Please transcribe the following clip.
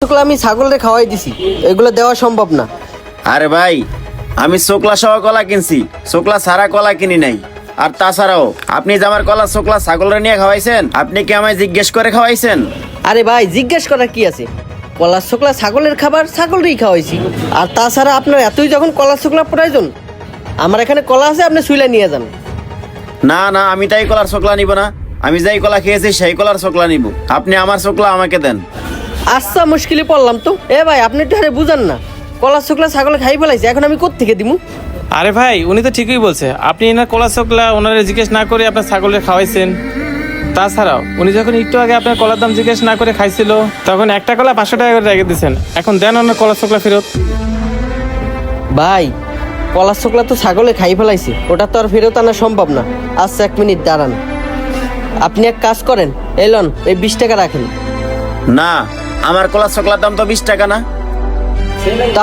শুকলা আমি ছাগলরে খাওয়াই দিছি, এগুলো দেওয়া সম্ভব না। আরে ভাই, আমি চোকলা সহ কলা কিনছি, চোকলা ছাড়া কলা কিনি নাই। আর তাছাড়াও আপনি যে আমার কলা চোকলা ছাগলরে নিয়ে খাওয়াইছেন, আপনি কি আমায় জিজ্ঞেস করে খাওয়াইছেন? আরে ভাই, জিজ্ঞেস করার কি আছে? কলার শুকলা ছাগলের খাবার, ছাগলরেই খাওয়াইছি। আর তাছাড়া আপনার এতই যখন কলার শুকলা প্রয়োজন, আমার এখানে কলা আছে, আপনি শুইলা নিয়ে যান। না না, আমি তাই কলার চোকলা নিব না। আমি যাই কলা খেয়েছি সেই কলার চোকলা নিব। আপনি আমার চোকলা আমাকে দেন। আচ্ছা, মুশকিলে পড়লাম তো। এ ভাই, আপনি একটু আরে বুঝান না, কলার শুকলা ছাগলে খাই ফেলাইছে, এখন আমি কোত্থেকে দিমু? আরে ভাই, উনি তো ঠিকই বলছে। আপনি এনার কলা চোকলা ওনারে জিজ্ঞেস না করে আপনার ছাগলের খাওয়াইছেন। তাছাড়াও উনি যখন একটু আগে আপনার কলার দাম জিজ্ঞেস না করে খাইছিল, তখন একটা কলা 500 টাকা করে রেখে দিয়েছেন। এখন দেন ওনার কলা চোকলা ফেরত। ভাই, কলার শুকলা তো ছাগলে খাই ফেলাইছে, ওটা তো আর ফেরত আনা সম্ভব না। আচ্ছা, 1 মিনিট দাঁড়ান। আপনি এক কাজ করেন, এলন এই 20 টাকা রাখেন। না, আমার কলা চোকলার দাম তো 20 টাকা না।